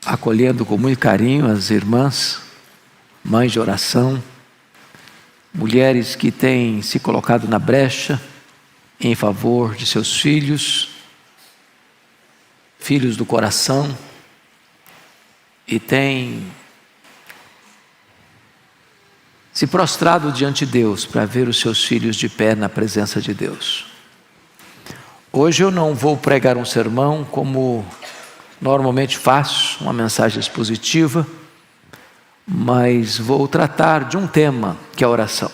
acolhendo com muito carinho as irmãs, mães de oração, mulheres que têm se colocado na brecha em favor de seus filhos, filhos do coração, e têm se prostrado diante de Deus para ver os seus filhos de pé na presença de Deus. Hoje eu não vou pregar um sermão como normalmente faço, uma mensagem expositiva, mas vou tratar de um tema que é a oração.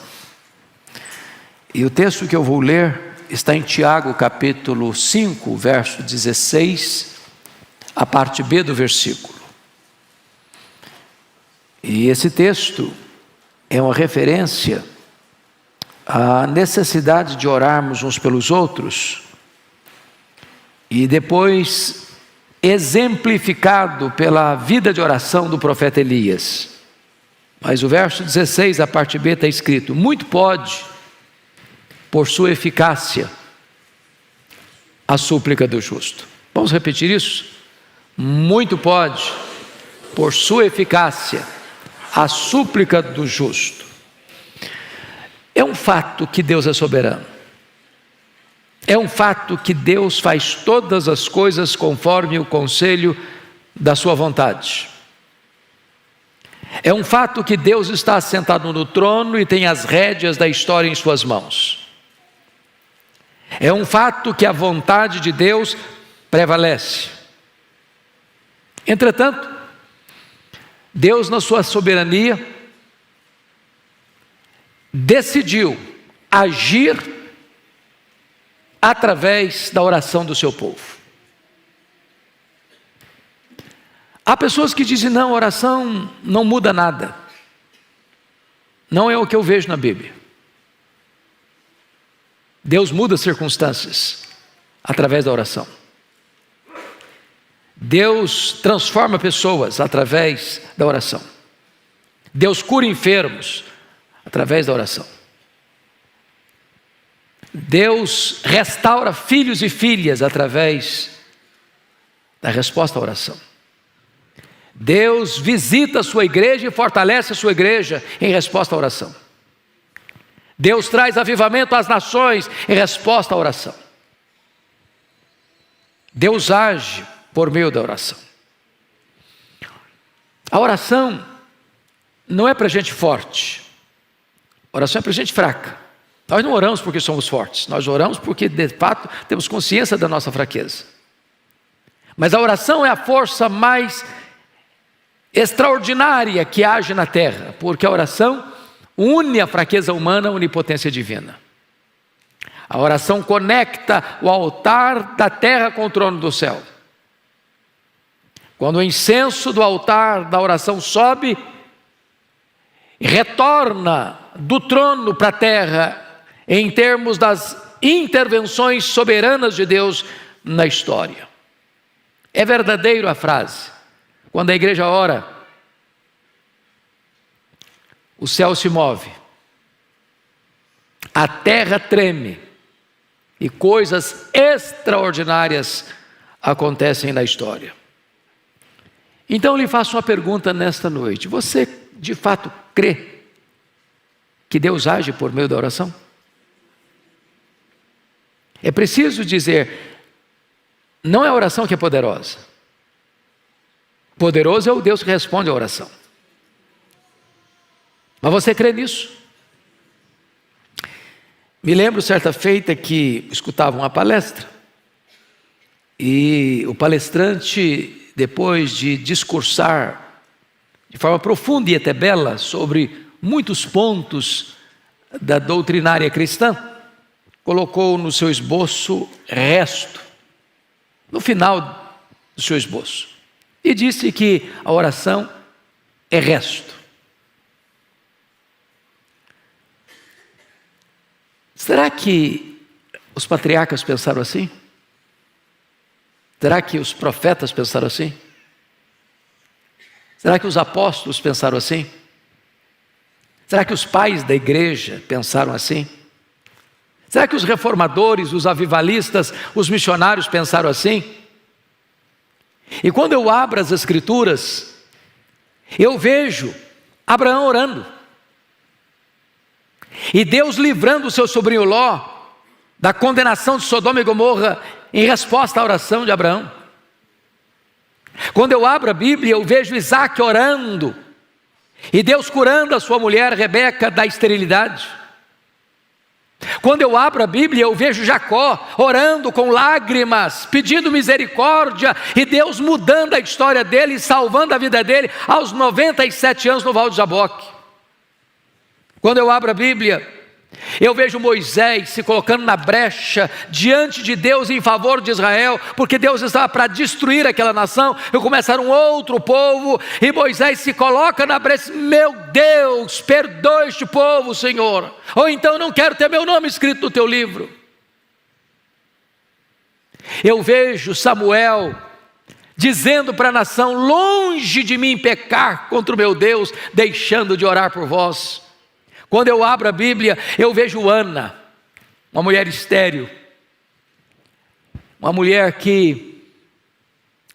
E o texto que eu vou ler está em Tiago capítulo 5, verso 16, a parte B do versículo. E esse texto é uma referência à necessidade de orarmos uns pelos outros, e depois exemplificado pela vida de oração do profeta Elias. Mas o verso 16, a parte B, está escrito: muito pode, por sua eficácia, a súplica do justo. Vamos repetir isso? Muito pode, por sua eficácia, a súplica do justo. É um fato que Deus é soberano. É um fato que Deus faz todas as coisas conforme o conselho da sua vontade. É um fato que Deus está assentado no trono e tem as rédeas da história em suas mãos. É um fato que a vontade de Deus prevalece. Entretanto, Deus, na sua soberania, decidiu agir através da oração do seu povo. Há pessoas que dizem: não, oração não muda nada. Não é o que eu vejo na Bíblia. Deus muda circunstâncias através da oração. Deus transforma pessoas através da oração. Deus cura enfermos através da oração. Deus restaura filhos e filhas através da resposta à oração. Deus visita a sua igreja e fortalece a sua igreja em resposta à oração. Deus traz avivamento às nações em resposta à oração. Deus age por meio da oração. A oração não é para gente forte. A oração é para gente fraca. Nós não oramos porque somos fortes, nós oramos porque de fato temos consciência da nossa fraqueza. Mas a oração é a força mais extraordinária que age na terra, porque a oração une a fraqueza humana à onipotência divina. A oração conecta o altar da terra com o trono do céu. Quando o incenso do altar da oração sobe, retorna do trono para a terra, em termos das intervenções soberanas de Deus na história. É verdadeiro a frase: quando a igreja ora, o céu se move, a terra treme, e coisas extraordinárias acontecem na história. Então eu lhe faço uma pergunta nesta noite: você de fato crê que Deus age por meio da oração? É preciso dizer, não é a oração que é poderosa. Poderoso é o Deus que responde à oração. Mas você crê nisso? Me lembro certa feita que escutava uma palestra, e o palestrante, depois de discursar de forma profunda e até bela sobre muitos pontos da doutrinária cristã, colocou no seu esboço resto, no final do seu esboço, e disse que a oração é resto. Será que os patriarcas pensaram assim? Será que os profetas pensaram assim? Será que os apóstolos pensaram assim? Será que os pais da igreja pensaram assim? Será que os reformadores, os avivalistas, os missionários pensaram assim? E quando eu abro as Escrituras, eu vejo Abraão orando. E Deus livrando o seu sobrinho Ló da condenação de Sodoma e Gomorra em resposta à oração de Abraão. Quando eu abro a Bíblia, eu vejo Isaac orando e Deus curando a sua mulher Rebeca da esterilidade. Quando eu abro a Bíblia, eu vejo Jacó orando com lágrimas, pedindo misericórdia, e Deus mudando a história dele e salvando a vida dele aos 97 anos no Val de Jaboque. Quando eu abro a Bíblia, eu vejo Moisés se colocando na brecha diante de Deus em favor de Israel, porque Deus estava para destruir aquela nação e começar um outro povo, e Moisés se coloca na brecha: meu Deus, perdoa este povo, Senhor, ou então não quero ter meu nome escrito no teu livro. Eu vejo Samuel dizendo para a nação: longe de mim pecar contra o meu Deus, deixando de orar por vós. Quando eu abro a Bíblia, eu vejo Ana, uma mulher estéril, uma mulher que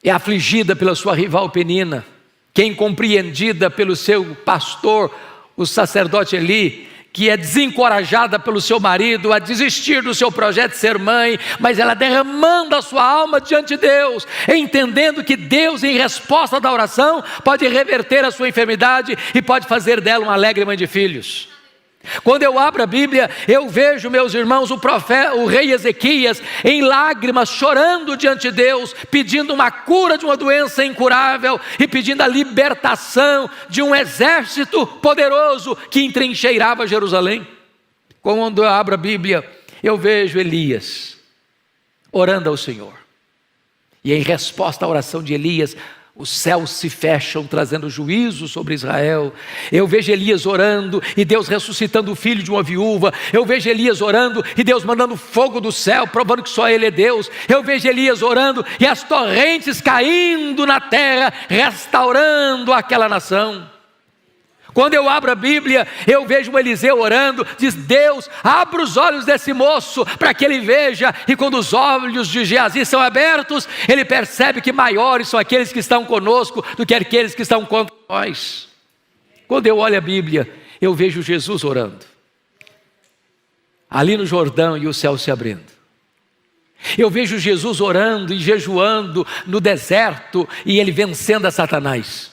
é afligida pela sua rival Penina, que é incompreendida pelo seu pastor, o sacerdote Eli, que é desencorajada pelo seu marido a desistir do seu projeto de ser mãe, mas ela derramando a sua alma diante de Deus, entendendo que Deus, em resposta da oração, pode reverter a sua enfermidade e pode fazer dela uma alegre mãe de filhos. Quando eu abro a Bíblia, eu vejo, meus irmãos, o rei Ezequias em lágrimas, chorando diante de Deus, pedindo uma cura de uma doença incurável e pedindo a libertação de um exército poderoso que entrincheirava Jerusalém. Quando eu abro a Bíblia, eu vejo Elias orando ao Senhor, e em resposta à oração de Elias, os céus se fecham, trazendo juízo sobre Israel. Eu vejo Elias orando e Deus ressuscitando o filho de uma viúva. Eu vejo Elias orando e Deus mandando fogo do céu, provando que só Ele é Deus. Eu vejo Elias orando e as torrentes caindo na terra, restaurando aquela nação. Quando eu abro a Bíblia, eu vejo Eliseu orando, diz: Deus, abra os olhos desse moço para que ele veja. E quando os olhos de Geazi são abertos, ele percebe que maiores são aqueles que estão conosco do que aqueles que estão contra nós. Quando eu olho a Bíblia, eu vejo Jesus orando ali no Jordão e o céu se abrindo. Eu vejo Jesus orando e jejuando no deserto e ele vencendo a Satanás.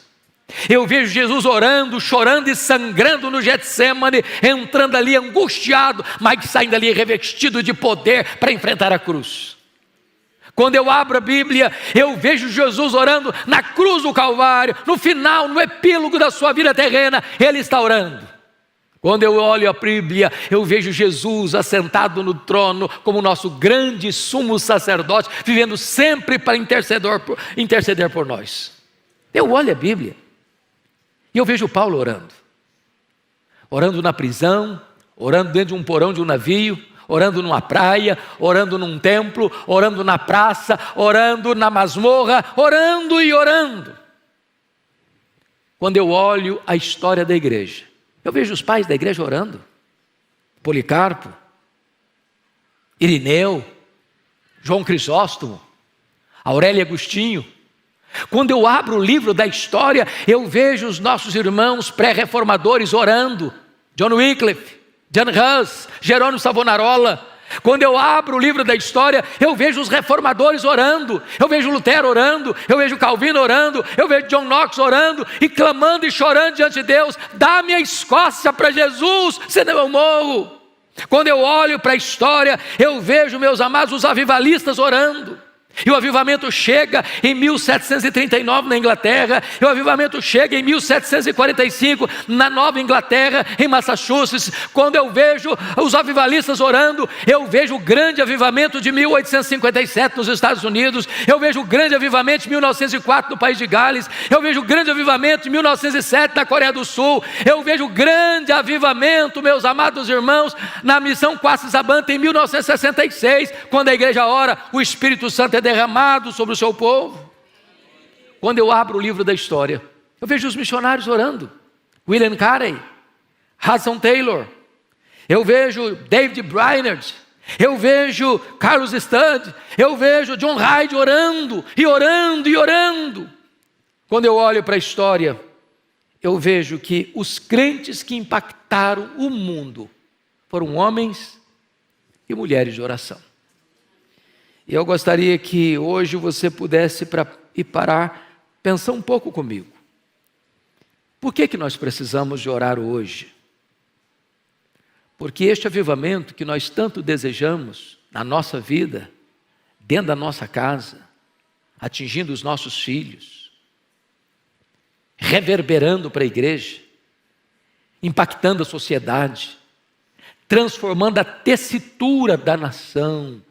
Eu vejo Jesus orando, chorando e sangrando no Getsêmani, entrando ali angustiado, mas saindo ali revestido de poder para enfrentar a cruz. Quando eu abro a Bíblia, eu vejo Jesus orando na cruz do Calvário, no final, no epílogo da sua vida terrena, Ele está orando. Quando eu olho a Bíblia, eu vejo Jesus assentado no trono como nosso grande sumo sacerdote, vivendo sempre para interceder por nós. Eu olho a Bíblia e eu vejo Paulo orando na prisão, orando dentro de um porão de um navio, orando numa praia, orando num templo, orando na praça, orando na masmorra, orando e orando. Quando eu olho a história da igreja, eu vejo os pais da igreja orando: Policarpo, Irineu, João Crisóstomo, Aurélio Agostinho. Quando eu abro o livro da história, eu vejo os nossos irmãos pré-reformadores orando: John Wycliffe, John Hus, Jerônimo Savonarola. Quando eu abro o livro da história, eu vejo os reformadores orando, eu vejo Lutero orando, eu vejo Calvino orando, eu vejo John Knox orando e clamando e chorando diante de Deus: dá-me a Escócia para Jesus, senão eu morro. Quando eu olho para a história, eu vejo, meus amados, os avivalistas orando. E o avivamento chega em 1739 na Inglaterra, e o avivamento chega em 1745 na Nova Inglaterra, em Massachusetts. Quando eu vejo os avivalistas orando, eu vejo o grande avivamento de 1857 nos Estados Unidos, eu vejo o grande avivamento de 1904 no país de Gales, eu vejo o grande avivamento de 1907 na Coreia do Sul, eu vejo o grande avivamento, meus amados irmãos, na missão Quatsabanta em 1966, quando a igreja ora, o Espírito Santo é derramado sobre o seu povo. Quando eu abro o livro da história, eu vejo os missionários orando: William Carey, Hudson Taylor, eu vejo David Brainerd, Eu vejo Carlos Studd, eu vejo John Hyde orando, e orando, e orando. Quando eu olho para a história, eu vejo que os crentes que impactaram o mundo foram homens e mulheres de oração. E eu gostaria que hoje você pudesse parar, pensar um pouco comigo. Por que nós precisamos de orar hoje? Porque este avivamento que nós tanto desejamos na nossa vida, dentro da nossa casa, atingindo os nossos filhos, reverberando para a igreja, impactando a sociedade, transformando a tessitura da nação,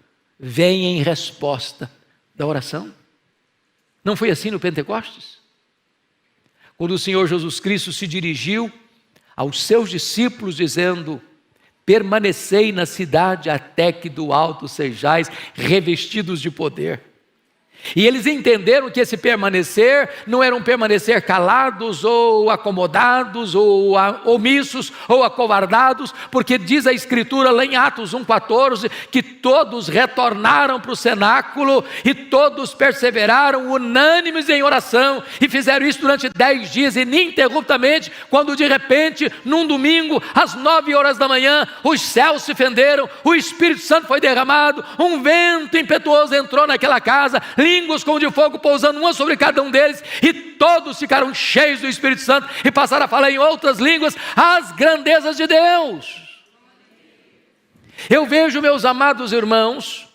vem em resposta da oração. Não foi assim no Pentecostes? Quando o Senhor Jesus Cristo se dirigiu aos seus discípulos dizendo: permanecei na cidade até que do alto sejais revestidos de poder. E eles entenderam que esse permanecer não era um permanecer calados ou acomodados ou omissos ou acovardados, porque diz a Escritura lá em Atos 1,14 que todos retornaram para o cenáculo e todos perseveraram unânimes em oração e fizeram isso durante 10 dias ininterruptamente, quando de repente, num domingo, às 9 horas da manhã, os céus se fenderam, o Espírito Santo foi derramado, um vento impetuoso entrou naquela casa, línguas como de fogo pousando uma sobre cada um deles, e todos ficaram cheios do Espírito Santo e passaram a falar em outras línguas as grandezas de Deus. Eu vejo, meus amados irmãos,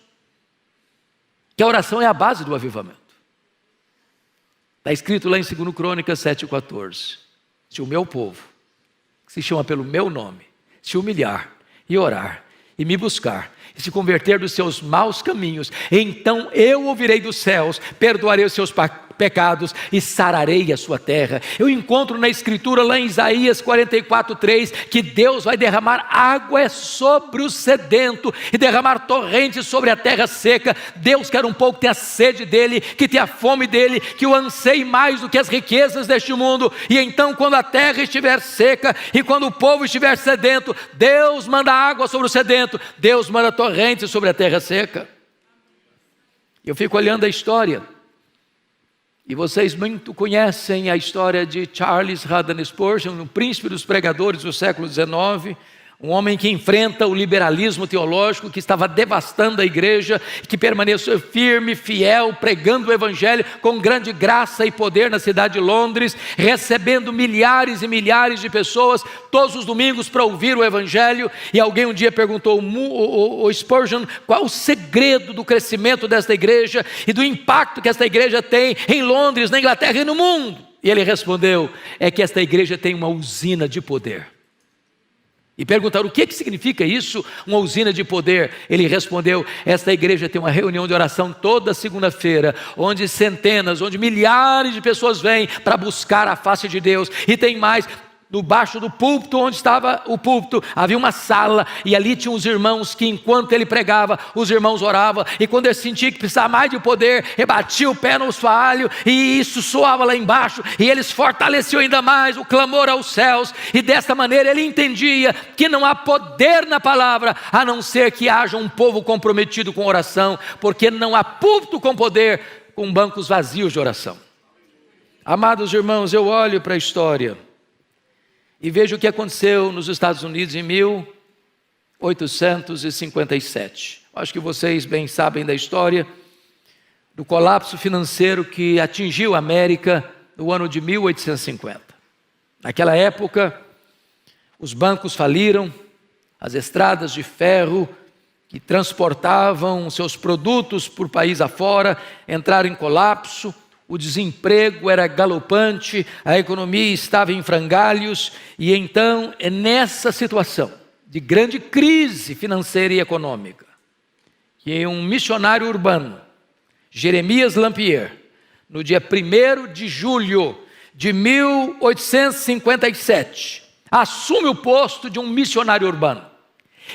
que a oração é a base do avivamento. Está escrito lá em 2 Crônicas 7,14: se o meu povo, que se chama pelo meu nome, se humilhar e orar e me buscar e se converter dos seus maus caminhos, então eu ouvirei dos céus, perdoarei os seus pecados e sararei a sua terra. Eu encontro na Escritura lá em Isaías 44,3 que Deus vai derramar água sobre o sedento e derramar torrentes sobre a terra seca. Deus quer um povo que tenha sede dele, que tenha fome dele, que o anseie mais do que as riquezas deste mundo. E então, quando a terra estiver seca e quando o povo estiver sedento, Deus manda água sobre o sedento, Deus manda torrentes sobre a terra seca. Eu fico olhando a história, e vocês muito conhecem a história de Charles Haddon Spurgeon, um príncipe dos pregadores do século XIX, um homem que enfrenta o liberalismo teológico que estava devastando a igreja, que permaneceu firme, fiel, pregando o evangelho com grande graça e poder na cidade de Londres, recebendo milhares e milhares de pessoas todos os domingos para ouvir o evangelho. E alguém um dia perguntou ao Spurgeon qual o segredo do crescimento desta igreja e do impacto que esta igreja tem em Londres, na Inglaterra e no mundo. E ele respondeu: é que esta igreja tem uma usina de poder. E perguntaram: o que significa isso, uma usina de poder? Ele respondeu: esta igreja tem uma reunião de oração toda segunda-feira, onde centenas, onde milhares de pessoas vêm para buscar a face de Deus. E tem mais, debaixo do púlpito, onde estava o púlpito, havia uma sala, e ali tinham os irmãos que, enquanto ele pregava, os irmãos oravam, e quando ele sentia que precisava mais de poder, ele batia o pé no assoalho, e isso soava lá embaixo, e eles fortaleciam ainda mais o clamor aos céus. E desta maneira ele entendia que não há poder na palavra, a não ser que haja um povo comprometido com oração, porque não há púlpito com poder, com bancos vazios de oração. Amados irmãos, eu olho para a história e vejo o que aconteceu nos Estados Unidos em 1857. Acho que vocês bem sabem da história do colapso financeiro que atingiu a América no ano de 1850. Naquela época, os bancos faliram, as estradas de ferro que transportavam seus produtos por país afora entraram em colapso. O desemprego era galopante, a economia estava em frangalhos, e então é nessa situação de grande crise financeira e econômica que um missionário urbano, Jeremias Lampier, no dia 1º de julho de 1857, assume o posto de um missionário urbano.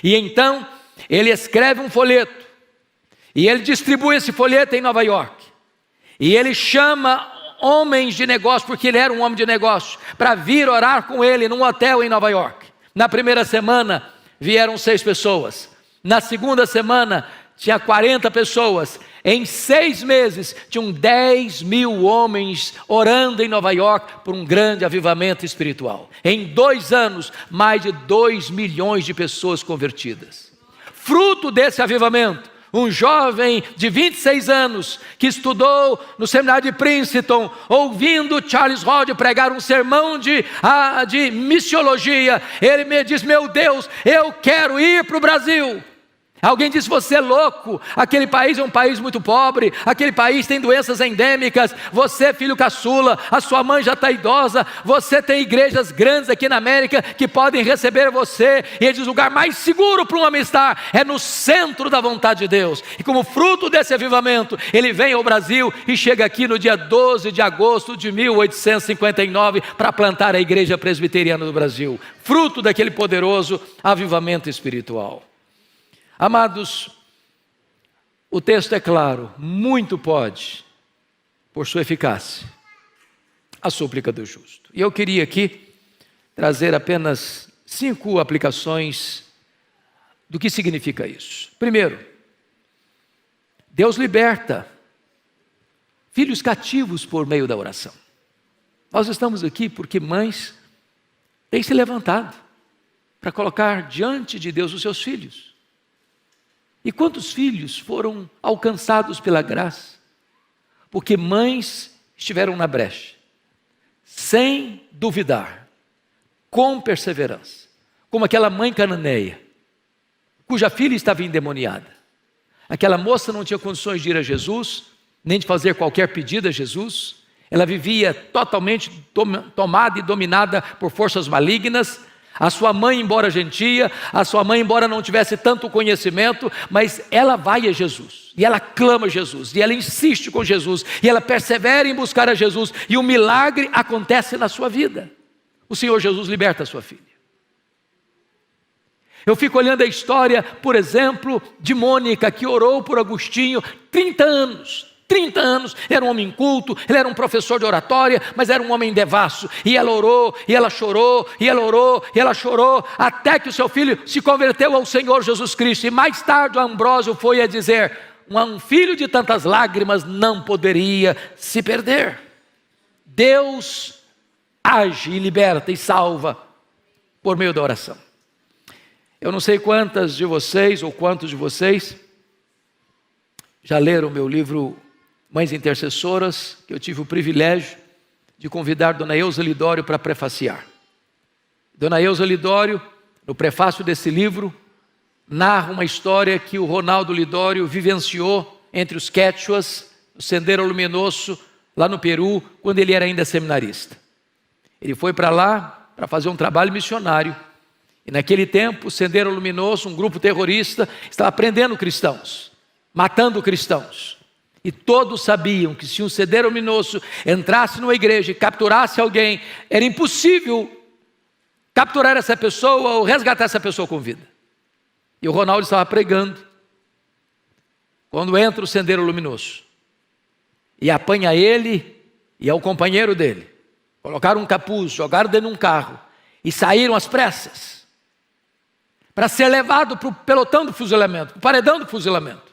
E então ele escreve um folheto, e ele distribui esse folheto em Nova York. E ele chama homens de negócio, porque ele era um homem de negócio, para vir orar com ele num hotel em Nova York. Na primeira semana vieram 6 pessoas. Na segunda semana, tinha 40 pessoas. Em 6 meses, tinham 10 mil homens orando em Nova York por um grande avivamento espiritual. Em 2 anos, mais de 2 milhões de pessoas convertidas. Fruto desse avivamento, um jovem de 26 anos, que estudou no seminário de Princeton, ouvindo Charles Hodge pregar um sermão de missiologia, ele me diz: meu Deus, eu quero ir para o Brasil. Alguém disse: você é louco, aquele país é um país muito pobre, aquele país tem doenças endêmicas, você é filho caçula, a sua mãe já está idosa, você tem igrejas grandes aqui na América que podem receber você. E ele diz: o lugar mais seguro para um homem estar é no centro da vontade de Deus. E como fruto desse avivamento, ele vem ao Brasil e chega aqui no dia 12 de agosto de 1859 para plantar a Igreja Presbiteriana do Brasil, fruto daquele poderoso avivamento espiritual. Amados, o texto é claro: muito pode, por sua eficácia, a súplica do justo. E eu queria aqui trazer apenas 5 aplicações do que significa isso. Primeiro, Deus liberta filhos cativos por meio da oração. Nós estamos aqui porque mães têm se levantado para colocar diante de Deus os seus filhos. E quantos filhos foram alcançados pela graça? Porque mães estiveram na brecha, sem duvidar, com perseverança, como aquela mãe cananeia, cuja filha estava endemoniada. Aquela moça não tinha condições de ir a Jesus, nem de fazer qualquer pedido a Jesus. Ela vivia totalmente tomada e dominada por forças malignas. A sua mãe, embora gentia, a sua mãe, embora não tivesse tanto conhecimento, mas ela vai a Jesus, e ela clama a Jesus, e ela insiste com Jesus, e ela persevera em buscar a Jesus, e o milagre acontece na sua vida. O Senhor Jesus liberta a sua filha. Eu fico olhando a história, por exemplo, de Mônica, que orou por Agostinho 30 anos. 30 anos, era um homem inculto, ele era um professor de oratória, mas era um homem devasso, e ela orou, e ela chorou, e ela orou, e ela chorou, até que o seu filho se converteu ao Senhor Jesus Cristo. E mais tarde o Ambrósio foi a dizer: um filho de tantas lágrimas não poderia se perder. Deus age e liberta e salva por meio da oração. Eu não sei quantas de vocês ou quantos de vocês já leram o meu livro Mães Intercessoras, que eu tive o privilégio de convidar Dona Eusa Lidório para prefaciar. Dona Eusa Lidório, no prefácio desse livro, narra uma história que o Ronaldo Lidório vivenciou entre os quechuas, no Sendero Luminoso, lá no Peru, quando ele era ainda seminarista. Ele foi para lá para fazer um trabalho missionário. E naquele tempo, o Sendero Luminoso, um grupo terrorista, estava prendendo cristãos, matando cristãos. E todos sabiam que se um Sendero Luminoso entrasse numa igreja e capturasse alguém, era impossível capturar essa pessoa ou resgatar essa pessoa com vida. E o Ronaldo estava pregando, quando entra o Sendero Luminoso, e apanha ele e ao companheiro dele. Colocaram um capuz, jogaram dentro de um carro e saíram às pressas para ser levado para o pelotão do fuzilamento, para o paredão do fuzilamento.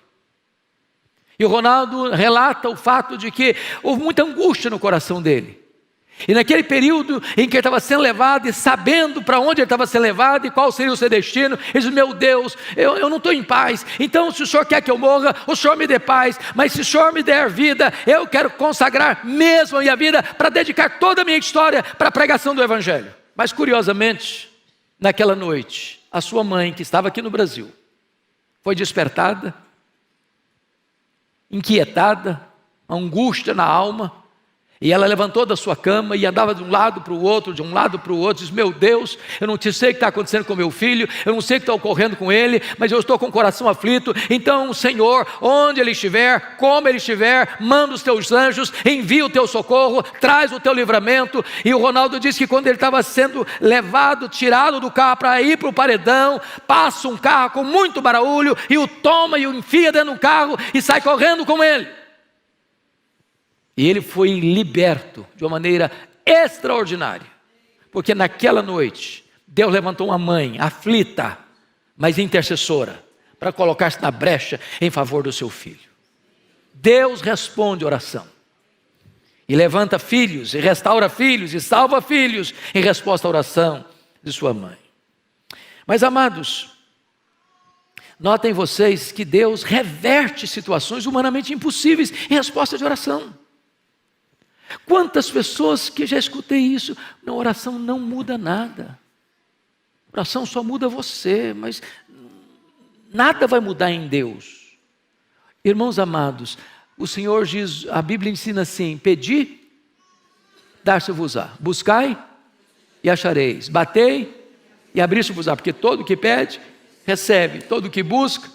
E o Ronaldo relata o fato de que houve muita angústia no coração dele. E naquele período em que ele estava sendo levado e sabendo para onde ele estava sendo levado e qual seria o seu destino, ele disse: meu Deus, eu não estou em paz. Então, se o Senhor quer que eu morra, o Senhor me dê paz. Mas se o Senhor me der vida, eu quero consagrar mesmo a minha vida para dedicar toda a minha história para a pregação do Evangelho. Mas curiosamente, naquela noite, a sua mãe, que estava aqui no Brasil, foi despertada, inquietada, angústia na alma, e ela levantou da sua cama e andava de um lado para o outro, diz: meu Deus, eu não sei o que está acontecendo com meu filho, eu não sei o que está ocorrendo com ele, mas eu estou com o coração aflito. Então, Senhor, onde ele estiver, como ele estiver, manda os teus anjos, envia o teu socorro, traz o teu livramento. E o Ronaldo disse que quando ele estava sendo levado, tirado do carro para ir para o paredão, passa um carro com muito barulho e o toma e o enfia dentro do carro e sai correndo com ele. E ele foi liberto de uma maneira extraordinária, porque naquela noite Deus levantou uma mãe aflita, mas intercessora, para colocar-se na brecha em favor do seu filho. Deus responde oração. E levanta filhos, e restaura filhos, e salva filhos, em resposta à oração de sua mãe. Mas, amados, notem vocês que Deus reverte situações humanamente impossíveis em resposta de oração. Quantas pessoas que já escutei isso, na oração não muda nada. A oração só muda você, mas nada vai mudar em Deus. Irmãos amados, o Senhor diz, a Bíblia ensina assim: pedi, dar-se-vos-á, buscai e achareis, batei e abrir-se-vos-á, porque todo o que pede, recebe, todo o que busca,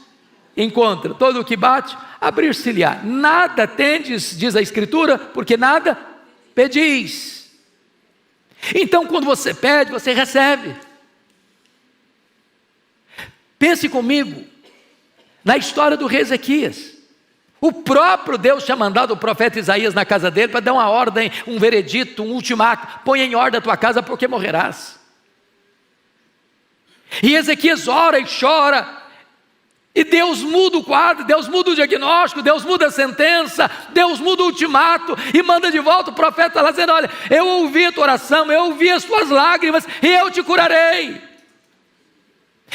encontra, todo o que bate, abrir-se-lhe-á. Nada tendes, diz a Escritura, porque nada pedis. Então quando você pede, você recebe. Pense comigo na história do rei Ezequias. O próprio Deus tinha mandado o profeta Isaías na casa dele para dar uma ordem, um veredito, um ultimato: põe em ordem a tua casa porque morrerás. E Ezequias ora e chora, e Deus muda o quadro, Deus muda o diagnóstico, Deus muda a sentença, Deus muda o ultimato, e manda de volta o profeta lá dizendo: olha, eu ouvi a tua oração, eu ouvi as tuas lágrimas, e eu te curarei,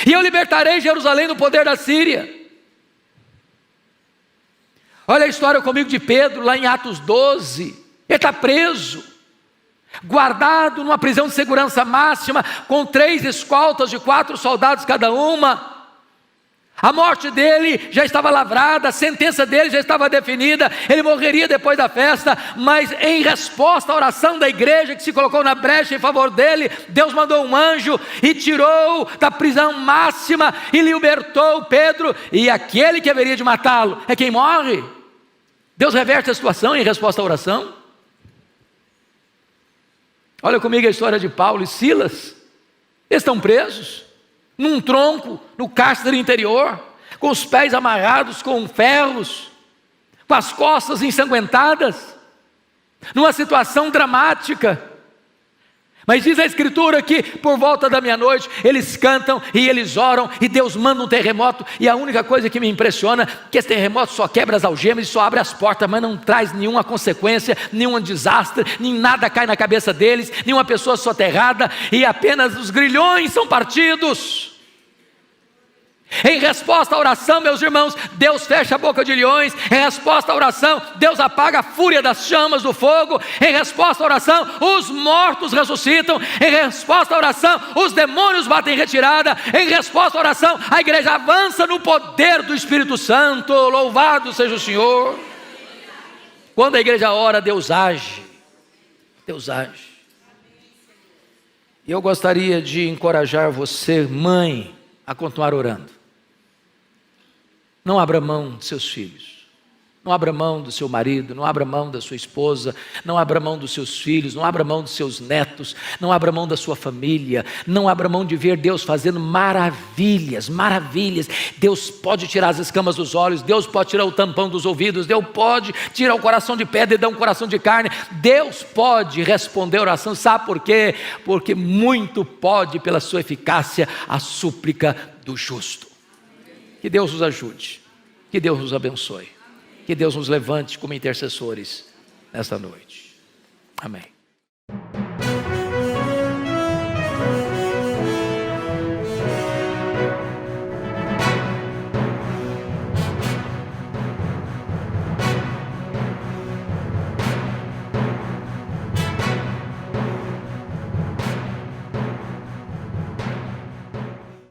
e eu libertarei Jerusalém do poder da Síria. Olha a história comigo de Pedro, lá em Atos 12, ele está preso, guardado numa prisão de segurança máxima, com 3 escoltas de 4 soldados cada uma. A morte dele já estava lavrada, a sentença dele já estava definida, ele morreria depois da festa, mas em resposta à oração da igreja que se colocou na brecha em favor dele, Deus mandou um anjo e tirou da prisão máxima e libertou Pedro, e aquele que haveria de matá-lo é quem morre. Deus reverte a situação em resposta à oração. Olha comigo a história de Paulo e Silas. Eles estão presos num tronco, no cárcere interior, com os pés amarrados com ferros, com as costas ensanguentadas, numa situação dramática. Mas diz a Escritura que por volta da meia-noite eles cantam e eles oram, e Deus manda um terremoto, e a única coisa que me impressiona é que esse terremoto só quebra as algemas e só abre as portas, mas não traz nenhuma consequência, nenhum desastre, nem nada cai na cabeça deles, nenhuma pessoa soterrada, e apenas os grilhões são partidos. Em resposta à oração, meus irmãos, Deus fecha a boca de leões. Em resposta à oração, Deus apaga a fúria das chamas do fogo. Em resposta à oração, os mortos ressuscitam. Em resposta à oração, os demônios batem em retirada. Em resposta à oração, a igreja avança no poder do Espírito Santo. Louvado seja o Senhor. Quando a igreja ora, Deus age. Deus age. E eu gostaria de encorajar você, mãe, a continuar orando. Não abra mão de seus filhos, não abra mão do seu marido, não abra mão da sua esposa, não abra mão dos seus filhos, não abra mão dos seus netos, não abra mão da sua família, não abra mão de ver Deus fazendo maravilhas, maravilhas. Deus pode tirar as escamas dos olhos, Deus pode tirar o tampão dos ouvidos, Deus pode tirar o coração de pedra e dar um coração de carne, Deus pode responder a oração. Sabe por quê? Porque muito pode pela sua eficácia a súplica do justo. Que Deus nos ajude, que Deus nos abençoe, que Deus nos levante como intercessores nesta noite. Amém.